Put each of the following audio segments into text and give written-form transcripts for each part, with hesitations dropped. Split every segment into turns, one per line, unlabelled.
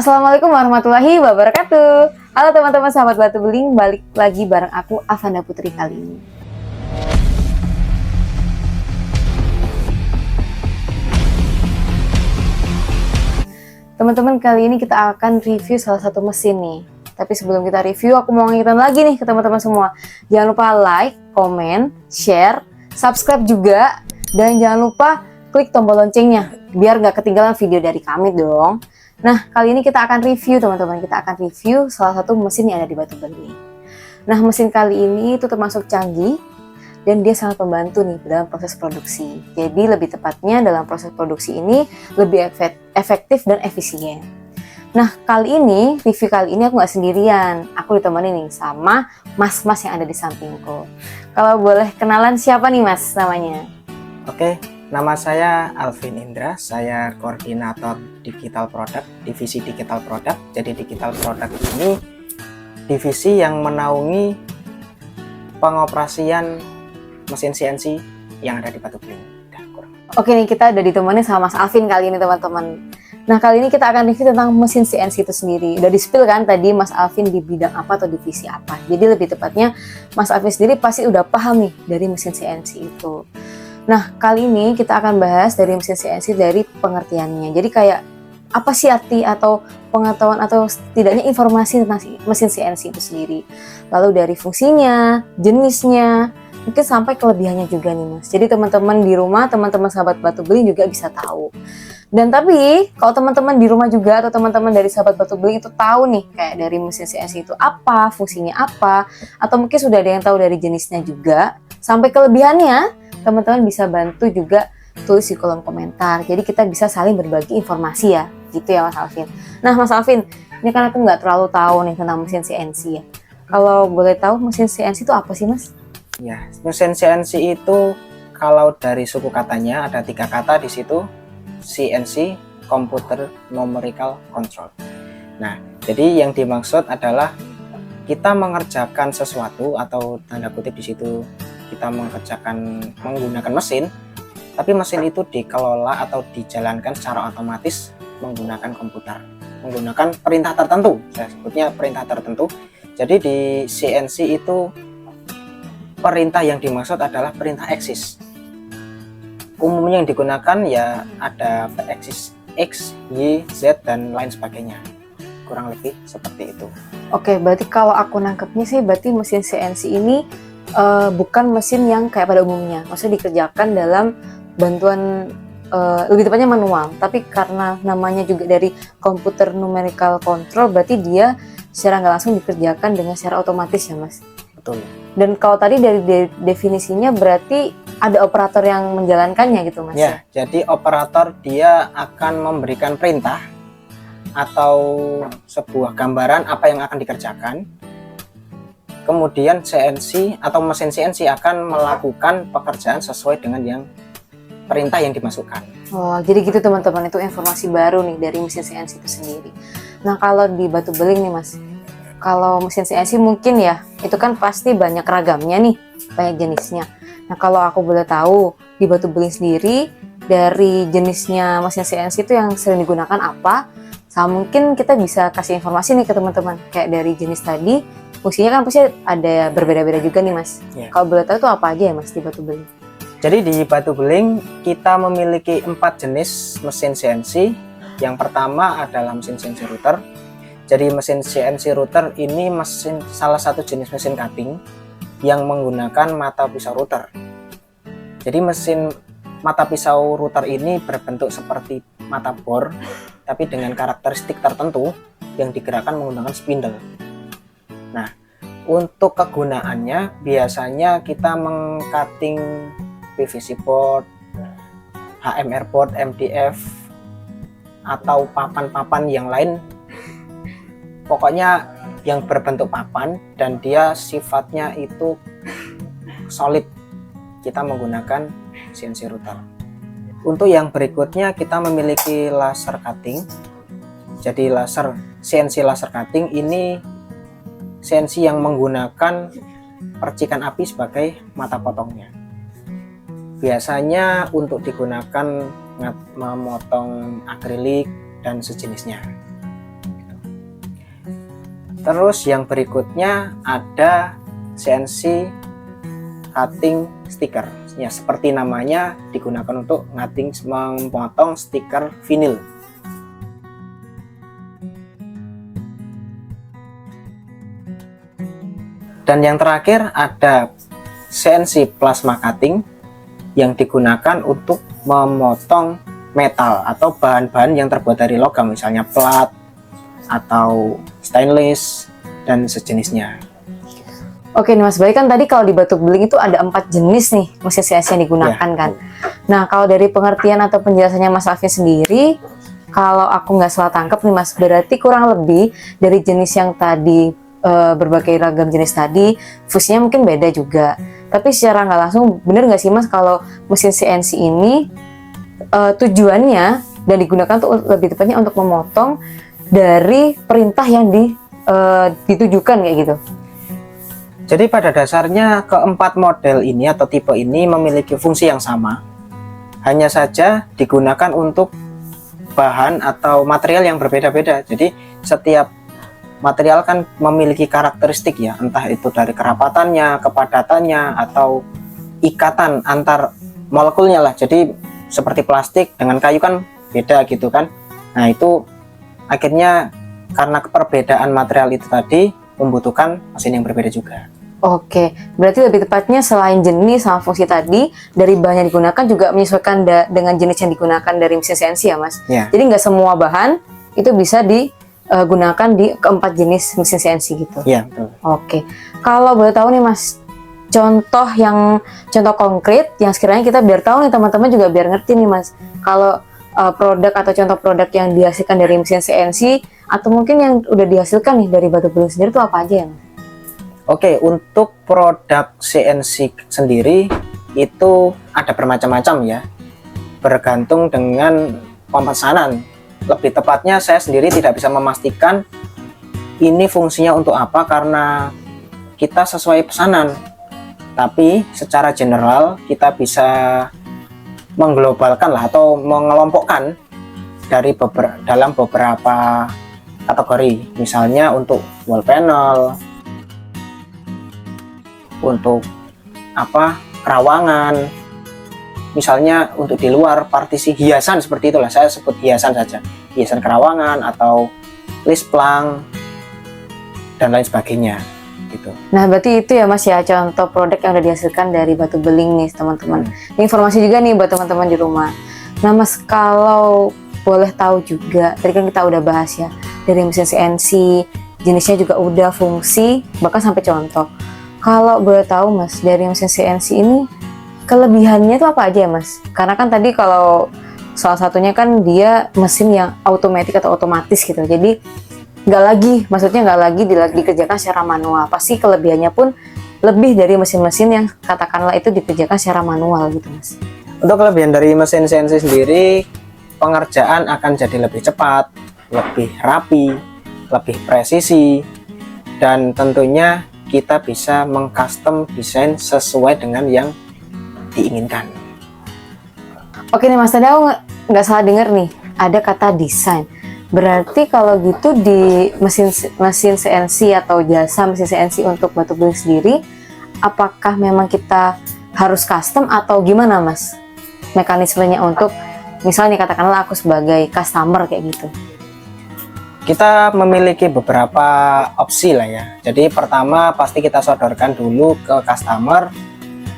Assalamualaikum warahmatullahi wabarakatuh. Halo teman-teman sahabat Batu Beling, balik lagi bareng aku Avanda Putri kali ini. Teman-teman, kali ini kita akan review salah satu mesin nih. Tapi sebelum kita review, aku mau ngingetin lagi nih ke teman-teman semua. Jangan lupa like, komen, share, subscribe juga, dan jangan lupa klik tombol loncengnya biar nggak ketinggalan video dari kami dong. Nah, kali ini kita akan review teman-teman, kita akan review salah satu mesin yang ada di Batu Beling. Nah, mesin kali ini itu termasuk canggih dan dia sangat membantu nih dalam proses produksi. Jadi lebih tepatnya dalam proses produksi ini lebih efektif dan efisien. Nah, review kali ini aku nggak sendirian, aku ditemani nih sama mas-mas yang ada di sampingku. Kalau boleh kenalan siapa nih mas namanya?
Oke. Nama saya Alvin Indra, saya koordinator Digital Product, divisi Digital Product. Jadi Digital Product ini divisi yang menaungi pengoperasian mesin CNC yang ada di Batu Beling.
Oke nih, kita udah ditemani sama Mas Alvin kali ini teman-teman. Nah, kali ini kita akan review tentang mesin CNC itu sendiri. Udah di-spill kan tadi Mas Alvin di bidang apa atau divisi apa. Jadi lebih tepatnya Mas Alvin sendiri pasti udah paham nih dari mesin CNC itu. Nah, kali ini kita akan bahas dari mesin CNC dari pengertiannya. Jadi kayak apa sih arti atau pengetahuan atau setidaknya informasi tentang mesin CNC itu sendiri. Lalu dari fungsinya, jenisnya, mungkin sampai kelebihannya juga nih mas. Jadi teman-teman di rumah, teman-teman sahabat Batu Beling juga bisa tahu. Dan tapi kalau teman-teman di rumah juga atau teman-teman dari sahabat Batu Beling itu tahu nih kayak dari mesin CNC itu apa, fungsinya apa, atau mungkin sudah ada yang tahu dari jenisnya juga, sampai kelebihannya, teman-teman bisa bantu juga tulis di kolom komentar. Jadi kita bisa saling berbagi informasi ya, gitu ya Mas Alvin. Nah Mas Alvin, ini kan aku nggak terlalu tahu nih tentang mesin CNC ya. Kalau boleh tahu mesin CNC itu apa sih Mas?
Ya, mesin CNC itu kalau dari suku katanya ada 3 kata di situ, CNC, Computer Numerical Control. Nah, jadi yang dimaksud adalah kita mengerjakan sesuatu atau tanda kutip di situ kita menggunakan mesin, tapi mesin itu dikelola atau dijalankan secara otomatis menggunakan komputer, menggunakan perintah tertentu. Saya sebutnya perintah tertentu. Jadi di CNC itu perintah yang dimaksud adalah perintah eksis. Umumnya yang digunakan ya ada eksis X, Y, Z dan lain sebagainya. Kurang lebih seperti itu.
Oke, berarti kalau aku nangkepnya sih berarti mesin CNC ini bukan mesin yang kayak pada umumnya, maksudnya dikerjakan dalam bantuan lebih tepatnya manual, tapi karena namanya juga dari Computer Numerical Control, berarti dia secara nggak langsung dikerjakan dengan secara otomatis ya mas?
Betul.
Dan kalau tadi dari definisinya berarti ada operator yang menjalankannya gitu mas?
Ya, jadi operator dia akan memberikan perintah atau sebuah gambaran apa yang akan dikerjakan. Kemudian CNC atau mesin CNC akan melakukan pekerjaan sesuai dengan yang perintah yang dimasukkan.
Oh, jadi gitu teman-teman, itu informasi baru nih dari mesin CNC itu sendiri. Nah, kalau di Batu Beling nih mas, kalau mesin CNC mungkin ya, itu kan pasti banyak ragamnya nih, banyak jenisnya. Nah, kalau aku boleh tahu, di Batu Beling sendiri, dari jenisnya mesin CNC itu yang sering digunakan apa? Sama mungkin kita bisa kasih informasi nih ke teman-teman, kayak dari jenis tadi, fungsinya kan pasti ada berbeda-beda juga nih mas. Ya. Kalau boleh tahu itu apa aja ya mas di Batu Beling?
Jadi di Batu Beling kita memiliki 4 jenis mesin CNC. Yang pertama adalah mesin CNC router. Jadi mesin CNC router ini salah satu jenis mesin cutting yang menggunakan mata pisau router. Jadi mesin mata pisau router ini berbentuk seperti mata bor, tapi dengan karakteristik tertentu yang digerakkan menggunakan spindle. Nah, untuk kegunaannya biasanya kita meng-cutting PVC board, HMR board, MDF, atau papan-papan yang lain. Pokoknya yang berbentuk papan dan dia sifatnya itu solid. Kita menggunakan CNC router. Untuk yang berikutnya kita memiliki laser cutting. Jadi CNC laser cutting ini CNC yang menggunakan percikan api sebagai mata potongnya. Biasanya untuk digunakan memotong akrilik dan sejenisnya. Terus yang berikutnya ada CNC cutting sticker. Ya, seperti namanya digunakan untuk memotong stiker vinil. Dan yang terakhir ada CNC plasma cutting yang digunakan untuk memotong metal atau bahan-bahan yang terbuat dari logam, misalnya plat atau stainless dan sejenisnya.
Oke nih Mas, baik kan tadi kalau di batu beling itu ada 4 jenis nih mesin CNC yang digunakan
Ya.
kan. Nah kalau dari pengertian atau penjelasannya Mas Alvin sendiri, kalau aku nggak salah tangkap nih Mas, berarti kurang lebih dari jenis yang tadi berbagai ragam jenis tadi, fungsinya mungkin beda juga. Tapi secara nggak langsung, bener nggak sih Mas kalau mesin CNC ini tujuannya dan digunakan untuk lebih tepatnya untuk memotong dari perintah yang ditujukan kayak gitu.
Jadi pada dasarnya keempat model ini atau tipe ini memiliki fungsi yang sama, hanya saja digunakan untuk bahan atau material yang berbeda-beda. Jadi setiap material kan memiliki karakteristik ya, entah itu dari kerapatannya, kepadatannya, atau ikatan antar molekulnya lah. Jadi seperti plastik dengan kayu kan beda gitu kan. Nah itu akhirnya karena perbedaan material itu tadi membutuhkan mesin yang berbeda juga.
Oke, berarti lebih tepatnya selain jenis sama fungsi tadi, dari bahan yang digunakan juga menyesuaikan dengan jenis yang digunakan dari mesin CNC ya Mas?
Ya.
Jadi nggak semua bahan itu bisa digunakan di keempat jenis mesin CNC gitu?
Iya, betul.
Oke, kalau boleh tahu nih Mas, contoh konkret yang sekiranya kita biar tahu nih teman-teman juga biar ngerti nih Mas, kalau produk atau contoh produk yang dihasilkan dari mesin CNC atau mungkin yang udah dihasilkan nih dari batu beling sendiri itu apa aja ya Mas?
Oke, untuk produk CNC sendiri itu ada bermacam-macam ya, bergantung dengan pemesanan. Lebih tepatnya saya sendiri tidak bisa memastikan ini fungsinya untuk apa karena kita sesuai pesanan. Tapi secara general kita bisa mengglobalkan lah atau mengelompokkan dalam beberapa kategori. Misalnya untuk wall panel, untuk kerawangan, misalnya untuk di luar partisi hiasan seperti itulah, saya sebut hiasan saja, hiasan kerawangan atau list plank dan lain sebagainya gitu.
Nah berarti itu ya Mas ya contoh produk yang udah dihasilkan dari batu beling nih teman-teman. Ini informasi juga nih buat teman-teman di rumah. Nah Mas, kalau boleh tahu juga, tadi kan kita udah bahas ya dari mesin CNC, jenisnya juga udah, fungsi, bahkan sampai contoh. Kalau boleh tahu Mas, dari mesin CNC ini kelebihannya itu apa aja ya Mas? Karena kan tadi kalau salah satunya kan dia mesin yang otomatis atau otomatis gitu. Jadi nggak lagi dikerjakan secara manual. Pasti kelebihannya pun lebih dari mesin-mesin yang katakanlah itu dikerjakan secara manual gitu Mas.
Untuk kelebihan dari mesin CNC sendiri, pengerjaan akan jadi lebih cepat, lebih rapi, lebih presisi, dan tentunya kita bisa mengcustom desain sesuai dengan yang diinginkan.
Oke nih Mas, tadi aku nggak salah dengar nih, ada kata desain. Berarti kalau gitu di mesin CNC atau jasa mesin CNC untuk batu beling sendiri, apakah memang kita harus custom atau gimana Mas? Mekanismenya untuk misalnya katakanlah aku sebagai customer kayak gitu.
Kita memiliki beberapa opsi lah ya. Jadi pertama pasti kita sodorkan dulu ke customer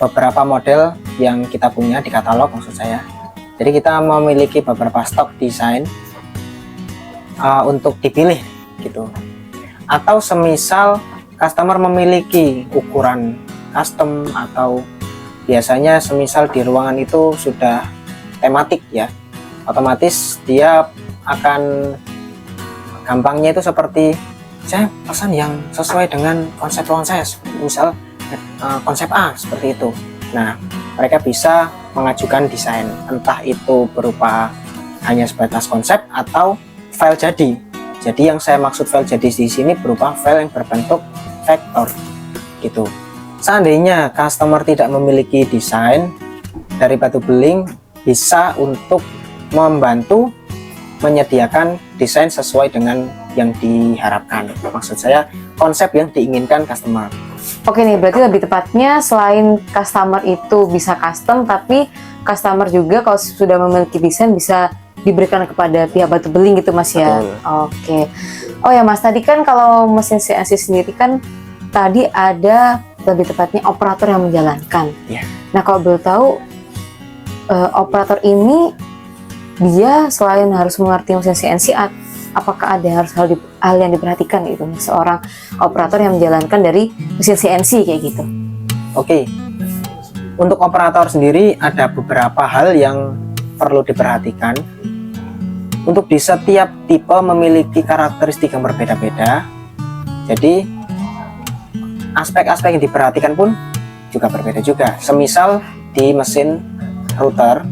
beberapa model yang kita punya di katalog maksud saya. Jadi kita memiliki beberapa stok desain untuk dipilih gitu. Atau semisal customer memiliki ukuran custom atau biasanya semisal di ruangan itu sudah tematik ya, otomatis dia akan gampangnya itu seperti saya pesan yang sesuai dengan konsep ruangan saya, misal konsep A seperti itu. Nah, mereka bisa mengajukan desain, entah itu berupa hanya sebatas konsep atau file jadi. Jadi yang saya maksud file jadi di sini berupa file yang berbentuk vektor gitu. Seandainya customer tidak memiliki desain, dari batu beling bisa untuk membantu menyediakan desain sesuai dengan yang diharapkan. Maksud saya konsep yang diinginkan customer.
Oke nih, berarti lebih tepatnya selain customer itu bisa custom, tapi customer juga kalau sudah memiliki desain bisa diberikan kepada pihak batu beling gitu Mas ya.
Betul.
Oke. Oh ya Mas, tadi kan kalau mesin CNC sendiri kan tadi ada lebih tepatnya operator yang menjalankan.
Iya.
Nah kalau boleh tahu operator ini dia selain harus mengerti mesin CNC, apakah ada hal yang diperhatikan gitu seorang operator yang menjalankan dari mesin CNC kayak gitu?
Oke. Untuk operator sendiri ada beberapa hal yang perlu diperhatikan. Untuk di setiap tipe memiliki karakteristik yang berbeda-beda. Jadi aspek-aspek yang diperhatikan pun juga berbeda juga. Semisal di mesin router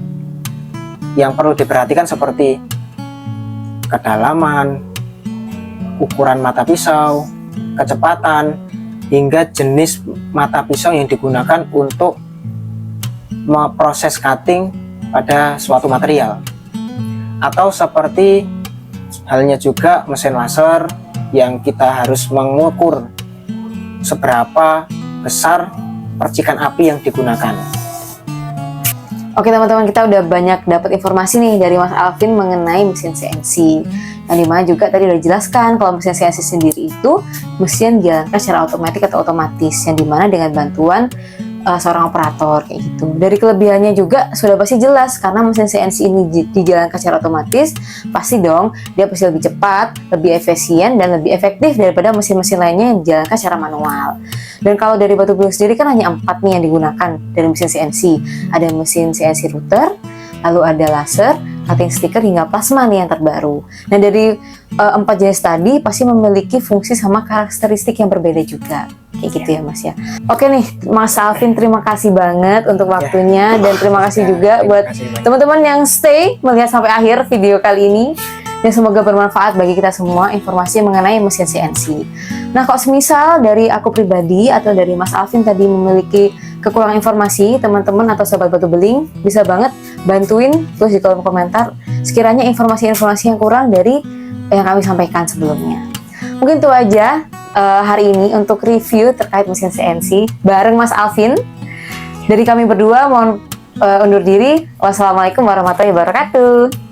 yang perlu diperhatikan seperti kedalaman, ukuran mata pisau, kecepatan, hingga jenis mata pisau yang digunakan untuk memproses cutting pada suatu material. Atau seperti halnya juga mesin laser yang kita harus mengukur seberapa besar percikan api yang digunakan.
Oke teman-teman, kita udah banyak dapat informasi nih dari Mas Alvin mengenai mesin CNC. Yang dimana juga tadi udah dijelaskan kalau mesin CNC sendiri itu mesin dijalankan secara otomatis, yang dimana dengan bantuan seorang operator kayak gitu. Dari kelebihannya juga sudah pasti jelas, karena mesin CNC ini dijalankan secara otomatis, pasti dong dia pasti lebih cepat, lebih efisien, dan lebih efektif daripada mesin-mesin lainnya yang dijalankan secara manual. Dan kalau dari batu beling sendiri kan hanya 4 nih yang digunakan dari mesin CNC. Ada mesin CNC router, lalu ada laser, cutting sticker, hingga plasma nih yang terbaru. Nah dari 4 jenis tadi pasti memiliki fungsi sama karakteristik yang berbeda juga. Kayak gitu ya Mas ya. Oke nih Mas Alvin, terima kasih banget untuk waktunya, dan terima kasih juga buat teman-teman yang stay melihat sampai akhir video kali ini. Dan semoga bermanfaat bagi kita semua informasi mengenai mesin CNC. Nah kalau semisal dari aku pribadi atau dari Mas Alvin tadi memiliki kekurangan informasi, teman-teman atau sobat batu beling bisa banget bantuin tulis di kolom komentar sekiranya informasi-informasi yang kurang dari yang kami sampaikan sebelumnya. Mungkin itu aja hari ini untuk review terkait mesin CNC bareng Mas Alvin. Dari kami berdua mohon undur diri. Wassalamualaikum warahmatullahi wabarakatuh.